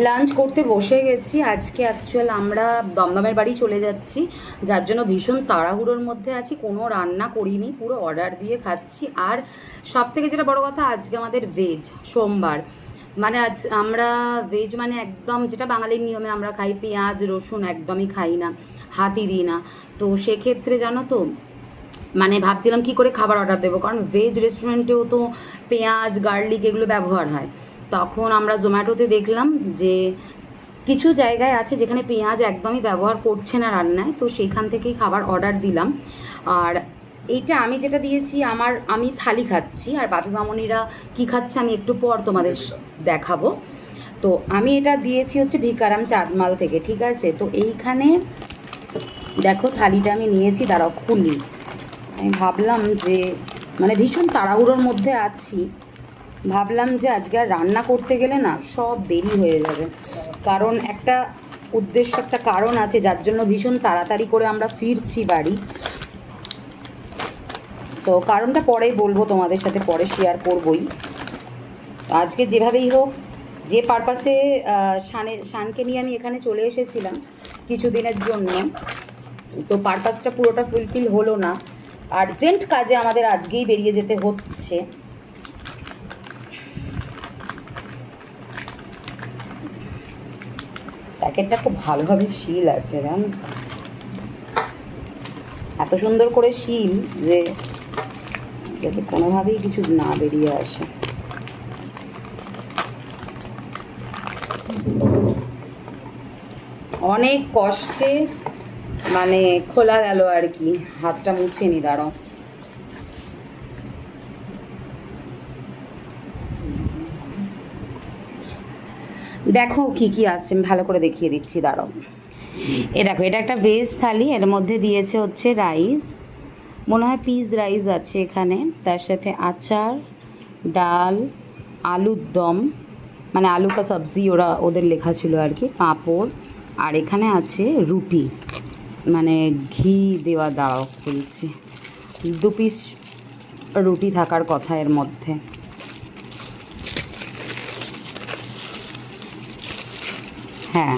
Lunch করতে বসে গেছি। আজকে অ্যাকচুয়াল আমরা দমদমের বাড়ি চলে যাচ্ছি, যার জন্য ভীষণ তাড়াহুড়োর মধ্যে আছি। কোনো রান্না করিনি, পুরো অর্ডার দিয়ে খাচ্ছি। আর সব থেকে যেটা বড় কথা, আজকে আমাদের ভেজ, সোমবার। মানে আজ আমরা ভেজ মানে একদম যেটা বাঙালির নিয়মে আমরা খাই, পেঁয়াজ রসুন একদমই খাই না, হাতই দিই না। তো সেক্ষেত্রে জানো তো, মানে ভাবছিলাম কি করে খাবার অর্ডার দেবো, কারণ ভেজ রেস্টুরেন্টেও তো পেঁয়াজ গার্লিক এগুলো ব্যবহার হয়। তখন আমরা জোম্যাটোতে দেখলাম যে কিছু জায়গায় আছে যেখানে পেঁয়াজ একদমই ব্যবহার করছে না রান্নায়, তো সেইখান থেকেই খাবার অর্ডার দিলাম। আর এইটা আমি যেটা দিয়েছি, আমি থালি খাচ্ছি, আর বাপি মামনিরা কী খাচ্ছে আমি একটু পর তোমাদের দেখাবো। তো আমি এটা দিয়েছি হচ্ছে ভিকারাম চাঁদমাল থেকে, ঠিক আছে। তো এইখানে দেখো থালিটা আমি নিয়েছি, দাঁড়াও খুলি। আমি ভাবলাম যে মানে ভীষণ তাড়াহুড়োর মধ্যে আছি, ভাবলাম যে আজকে আর রান্না করতে গেলে না সব দেরি হয়ে যাবে, কারণ একটা উদ্দেশ্য, একটা কারণ আছে যার জন্য ভীষণ তাড়াতাড়ি করে আমরা ফিরছি বাড়ি। তো কারণটা পরেই বলবো, তোমাদের সাথে পরে শেয়ার করবই। আজকে যেভাবেই হোক, যে পারপাসে শানকে নিয়ে আমি এখানে চলে এসেছিলাম কিছুদিনের জন্য, তো পারপাসটা পুরোটা ফুলফিল হলো না। আর্জেন্ট কাজে আমাদের আজকেই বেরিয়ে যেতে হচ্ছে। প্যাকেটটা খুব ভালোভাবে সিল আছে, জান, এত সুন্দর করে সিল যে যাতে কোনোভাবেই কিছু না বেরিয়ে আসে। অনেক কষ্টে মানে খোলা গেল আর কি, হাতটা মুছে নি, দাঁড়াও। দেখো কি কি আসছে, আমি ভালো করে দেখিয়ে দিচ্ছি, দাঁড়াও। এ দেখো, এটা একটা ভেজ থালি, এর মধ্যে দিয়েছে হচ্ছে রাইস, মনে হয় পিস রাইস আছে এখানে, তার সাথে আচার, ডাল, আলুর দম, মানে আলু কা সবজি ওদের লেখা ছিল আর কি, পাঁপড়, আর এখানে আছে রুটি, মানে ঘি দেওয়া, দাও বলছি, 2 পিস রুটি থাকার কথা এর মধ্যে। হ্যাঁ,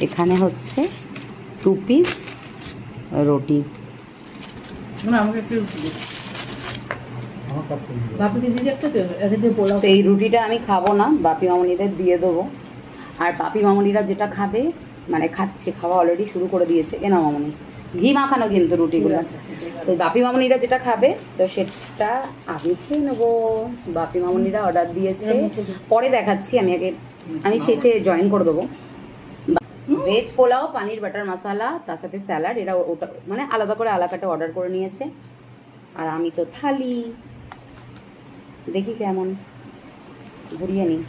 এখানে হচ্ছে 2 পিস রুটি। তো এই রুটিটা আমি খাবো না, বাপি মামনিদের দিয়ে দেবো। আর বাপি মামনিরা যেটা খাবে, মানে খাচ্ছে, খাওয়া অলরেডি শুরু করে দিয়েছে, কেন মামনি, ঘি মাখানো কিন্তু রুটিগুলো। তো বাপি মামনিরা যেটা খাবে তো সেটা আমি খেয়ে নেবো। বাপি মামনিরা অর্ডার দিয়েছে, পরে দেখাচ্ছি, আমি শেষে জয়েন করে দেবো। ভেজ পোলাও, পানির বাটার মশালা, তার সাথে স্যালাড, এরা ওটা মানে আলাদা করে আলাকাটা অর্ডার করে নিয়েছে। আর আমি তো থালি, দেখি কেমন, ঘুরিয়ে নিই।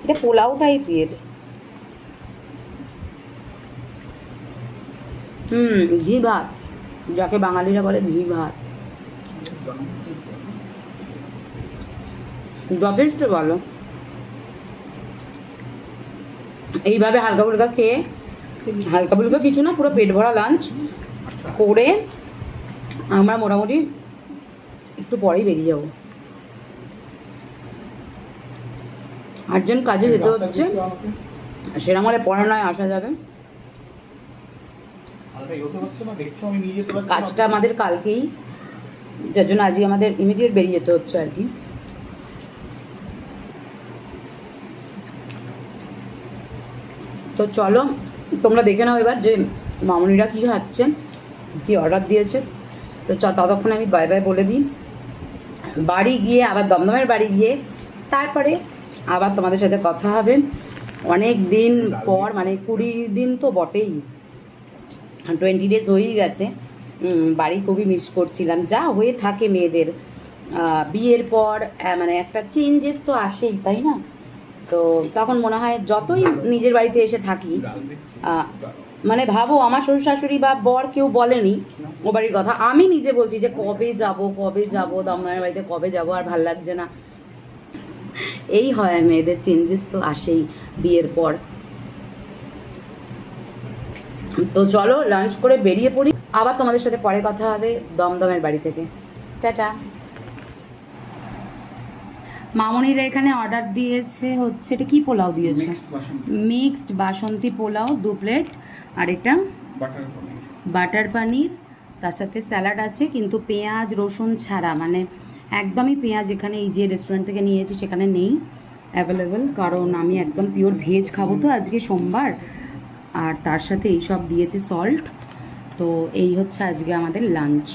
এটা পোলাও টাইপের, ঘি ভাত, যাকে বাঙালিরা বলে ঘি ভাত, যথেষ্ট ভালো। এইভাবে হালকা ফুলকা খেয়ে, হালকা ফুলকা কিছু না, পুরো পেট ভরা লাঞ্চ করে আমরা মোটামুটি একটু পরেই বেরিয়ে যাবো। আর্জেন্ট কাজে যেতে হচ্ছে, সেরকম হলে পরে নয় আসা যাবে। কাজটা আমাদের কালকেই, যার জন্য আজকে আমাদের ইমিডিয়েট বেরিয়ে যেতে হচ্ছে আর কি। তো চলো তোমরা দেখে নাও এবার যে মামনিরা কী খাচ্ছেন, কী অর্ডার দিয়েছে। তো ততক্ষণে আমি বাই বাই বলে দিই। বাড়ি গিয়ে আবার দমদমের বাড়ি গিয়ে তারপরে আবার তোমাদের সাথে কথা হবে। অনেক দিন পর, মানে 20 দিন তো বটেই, 20 ডেজ হয়েই গেছে। বাড়ি খুবই মিস করছিলাম, যা হয়ে থাকে মেয়েদের বিয়ের পর, মানে একটা চেঞ্জেস তো আসেই, তাই না? তো তখন মনে হয় যতই নিজের বাড়িতে এসে থাকি, মানে ভাবো আমার শ্বশুর শাশুড়ি বা বর কেউ বলেনি ও বাড়ির কথা, আমি নিজে বলছি যে কবে যাব দমদমের বাড়িতে, কবে যাব, আর ভাল লাগছে না। এই হয় মেয়েদের, চেঞ্জেস তো আসেই বিয়ের পর। তো চলো লাঞ্চ করে বেরিয়ে পড়ি, আবার তোমাদের সাথে পরে কথা হবে দমদমের বাড়ি থেকে। টাটা। মামনিরা এখানে অর্ডার দিয়েছে হচ্ছে, এটা কি পোলাও দিয়েছে? মিক্সড বাসন্তী পোলাও 2 প্লেট, আর এটা বাটার পানির, তার সাথে স্যালাড আছে, কিন্তু পেঁয়াজ রসুন ছাড়া, মানে একদমই পেঁয়াজ এখানে এই যে রেস্টুরেন্ট থেকে নিয়েছি সেখানে নেই অ্যাভেলেবেল, কারণ আমি একদম পিওর ভেজ খাবো তো আজকে সোমবার। আর তার সাথে এই সব দিয়েছে সল্ট। তো এই হচ্ছে আজকে আমাদের লাঞ্চ।